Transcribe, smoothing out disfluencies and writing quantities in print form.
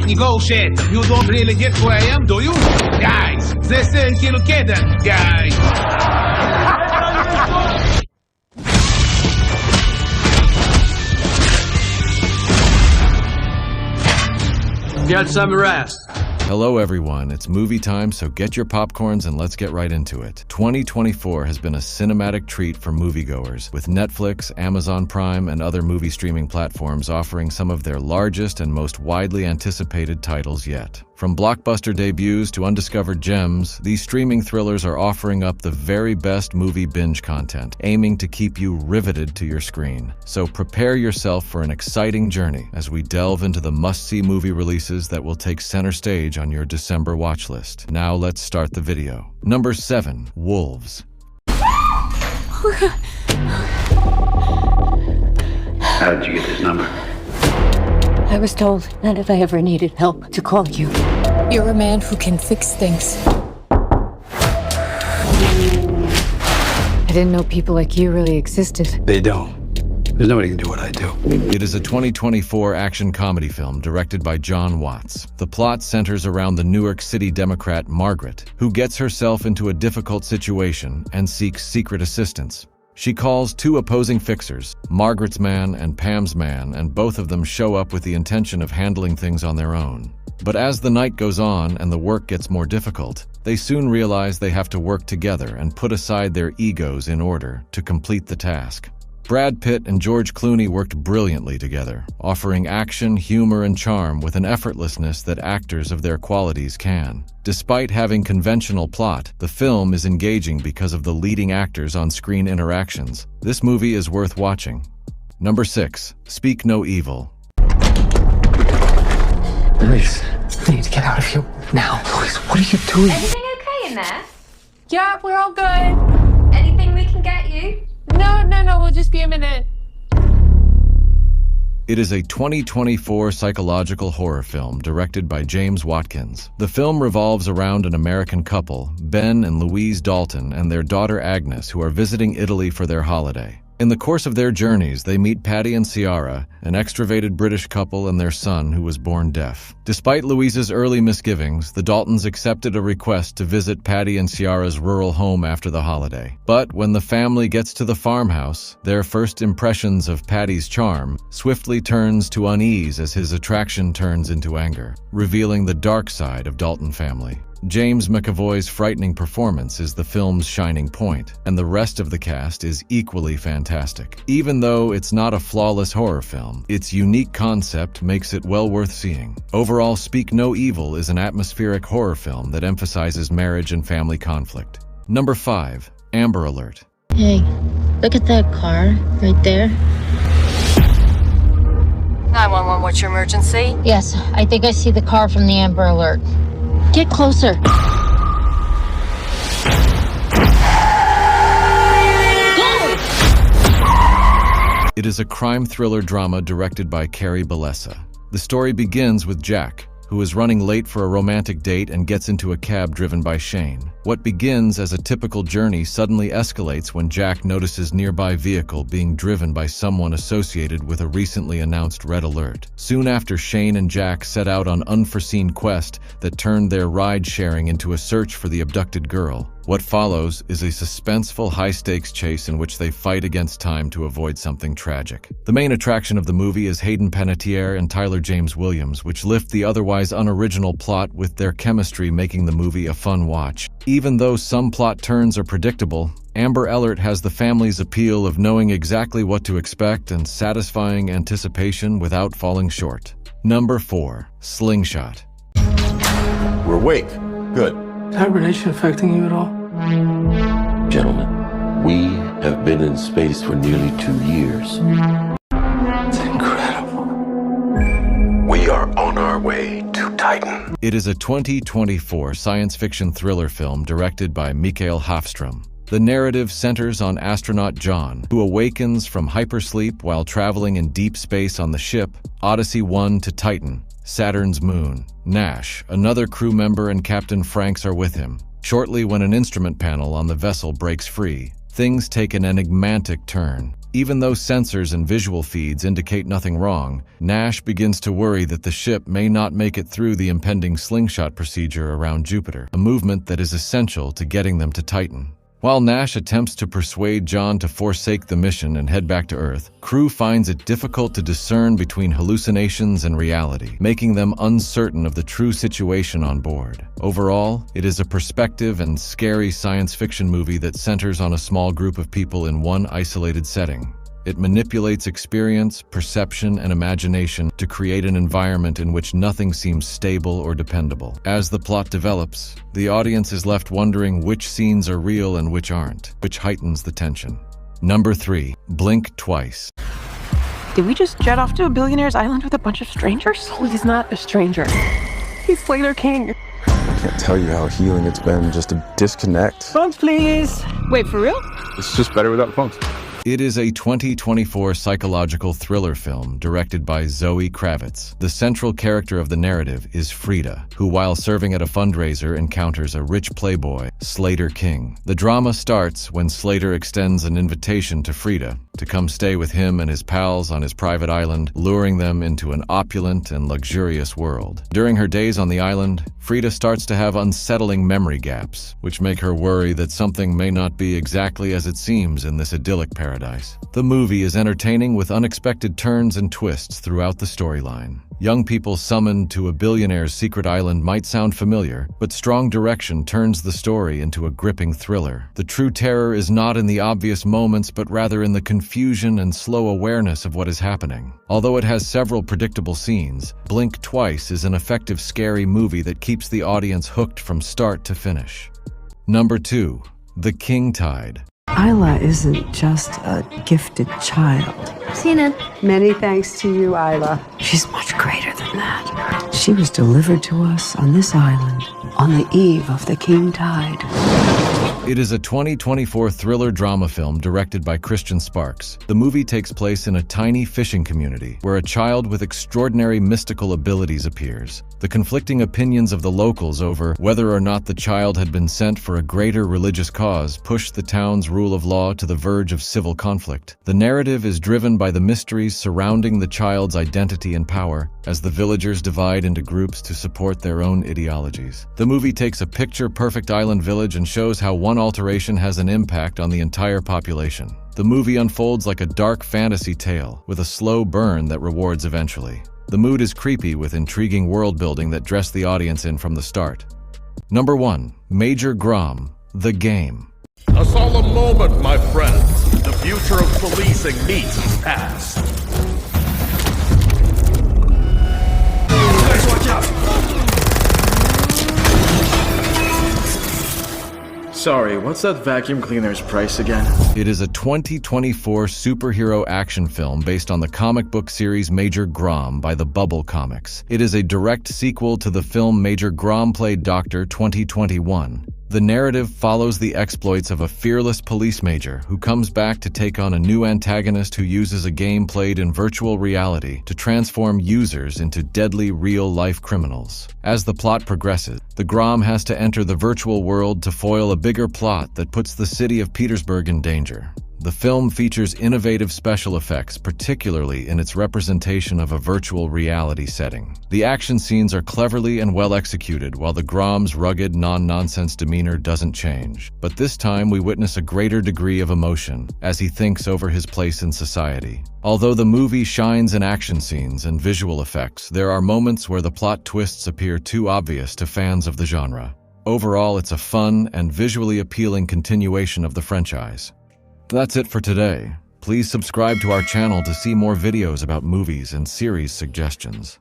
negotiate. You don't really get who I am, do you? Guys, they say kill Kaden, guys. Get some rest. Hello everyone, it's movie time, so get your popcorns and let's get right into it. 2024 has been a cinematic treat for moviegoers, with Netflix, Amazon Prime, and other movie streaming platforms offering some of their largest and most widely anticipated titles yet. From blockbuster debuts to undiscovered gems, these streaming thrillers are offering up the very best movie binge content, aiming to keep you riveted to your screen. So prepare yourself for an exciting journey as we delve into the must-see movie releases that will take center stage on your December watch list. Now let's start the video. Number 7. Wolves. How did you get this number? I was told that if I ever needed help, to call you. You're a man who can fix things. I didn't know people like you really existed. They don't. There's nobody who can do what I do. It is a 2024 action comedy film directed by John Watts. The plot centers around the New York City Democrat Margaret, who gets herself into a difficult situation and seeks secret assistance. She calls two opposing fixers, Margaret's man and Pam's man, and both of them show up with the intention of handling things on their own. But as the night goes on and the work gets more difficult, they soon realize they have to work together and put aside their egos in order to complete the task. Brad Pitt and George Clooney worked brilliantly together, offering action, humor, and charm with an effortlessness that actors of their qualities can. Despite having conventional plot, the film is engaging because of the leading actors' on-screen interactions. This movie is worth watching. Number 6. Speak No Evil. Louise, I need to get out of here now. Louise, what are you doing? Everything okay in there? Yeah, we're all good. Anything we can get you? No, we'll just be a minute. It is a 2024 psychological horror film directed by James Watkins. The film revolves around an American couple, Ben and Louise Dalton, and their daughter Agnes, who are visiting Italy for their holiday. In the course of their journeys, they meet Patty and Ciara, an extroverted British couple, and their son, who was born deaf. Despite Louise's early misgivings, the Daltons accepted a request to visit Patty and Ciara's rural home after the holiday. But when the family gets to the farmhouse, their first impressions of Patty's charm swiftly turns to unease as his attraction turns into anger, revealing the dark side of Dalton family. James McAvoy's frightening performance is the film's shining point, and the rest of the cast is equally fantastic. Even though it's not a flawless horror film, its unique concept makes it well worth seeing. Overall, Speak No Evil is an atmospheric horror film that emphasizes marriage and family conflict. Number 5. Amber Alert. Hey, look at that car right there. 911, what's your emergency? Yes, I think I see the car from the Amber Alert. Get closer. It is a crime thriller drama directed by Carrie Bellessa. The story begins with Jack, who is running late for a romantic date and gets into a cab driven by Shane. What begins as a typical journey suddenly escalates when Jack notices a nearby vehicle being driven by someone associated with a recently announced red alert. Soon after, Shane and Jack set out on an unforeseen quest that turned their ride-sharing into a search for the abducted girl. What follows is a suspenseful, high-stakes chase in which they fight against time to avoid something tragic. The main attraction of the movie is Hayden Panettiere and Tyler James Williams, which lift the otherwise unoriginal plot with their chemistry, making the movie a fun watch. Even though some plot turns are predictable, Amber Alert has the family's appeal of knowing exactly what to expect and satisfying anticipation without falling short. Number 4. Slingshot. We're awake. Good. Is hibernation affecting you at all? Gentlemen, we have been in space for nearly 2 years. It's incredible. We are on our way to Titan. It is a 2024 science fiction thriller film directed by Mikael Hafström. The narrative centers on astronaut John, who awakens from hypersleep while traveling in deep space on the ship Odyssey 1 to Titan, Saturn's moon. Nash, another crew member, and Captain Franks are with him. Shortly, when an instrument panel on the vessel breaks free, things take an enigmatic turn. Even though sensors and visual feeds indicate nothing wrong, Nash begins to worry that the ship may not make it through the impending slingshot procedure around Jupiter, a movement that is essential to getting them to Titan. While Nash attempts to persuade John to forsake the mission and head back to Earth, crew finds it difficult to discern between hallucinations and reality, making them uncertain of the true situation on board. Overall, it is a perspective and scary science fiction movie that centers on a small group of people in one isolated setting. It manipulates experience, perception, and imagination to create an environment in which nothing seems stable or dependable. As the plot develops, the audience is left wondering which scenes are real and which aren't, which heightens the tension. Number 3. Blink Twice. Did we just jet off to a billionaire's island with a bunch of strangers? Oh, he's not a stranger. He's Slater King. I can't tell you how healing it's been just to disconnect. Phones, please. Wait, for real? It's just better without phones. It is a 2024 psychological thriller film directed by Zoe Kravitz. The central character of the narrative is Frida, who while serving at a fundraiser encounters a rich playboy, Slater King. The drama starts when Slater extends an invitation to Frida to come stay with him and his pals on his private island, luring them into an opulent and luxurious world. During her days on the island, Frida starts to have unsettling memory gaps, which make her worry that something may not be exactly as it seems in this idyllic paradise. The movie is entertaining with unexpected turns and twists throughout the storyline. Young people summoned to a billionaire's secret island might sound familiar, but strong direction turns the story into a gripping thriller. The true terror is not in the obvious moments, but rather in the confusion and slow awareness of what is happening. Although it has several predictable scenes, Blink Twice is an effective scary movie that keeps the audience hooked from start to finish. Number 2. The King Tide. Isla isn't just a gifted child. Seen it. Many thanks to you, Isla. She's much greater than that. She was delivered to us on this island on the eve of the King Tide. It is a 2024 thriller drama film directed by Christian Sparks. The movie takes place in a tiny fishing community where a child with extraordinary mystical abilities appears. The conflicting opinions of the locals over whether or not the child had been sent for a greater religious cause pushed the town's rule of law to the verge of civil conflict. The narrative is driven by the mysteries surrounding the child's identity and power, as the villagers divide into groups to support their own ideologies. The movie takes a picture-perfect island village and shows how one alteration has an impact on the entire population. The movie unfolds like a dark fantasy tale, with a slow burn that rewards eventually. The mood is creepy with intriguing world-building that dressed the audience in from the start. Number 1. Major Grom, The Game. A solemn moment, my friends. The future of policing meets its past. Guys, watch out! Sorry, what's that vacuum cleaner's price again? It is a 2024 superhero action film based on the comic book series Major Grom by the Bubble Comics. It is a direct sequel to the film Major Grom Played Doctor 2021. The narrative follows the exploits of a fearless police major who comes back to take on a new antagonist who uses a game played in virtual reality to transform users into deadly real-life criminals. As the plot progresses, the Grom has to enter the virtual world to foil a bigger plot that puts the city of Petersburg in danger. The film features innovative special effects, particularly in its representation of a virtual reality setting. The action scenes are cleverly and well executed, while the Grom's rugged, non-nonsense demeanor doesn't change. But this time we witness a greater degree of emotion as he thinks over his place in society. Although the movie shines in action scenes and visual effects, there are moments where the plot twists appear too obvious to fans of the genre. Overall, it's a fun and visually appealing continuation of the franchise. That's it for today. Please subscribe to our channel to see more videos about movies and series suggestions.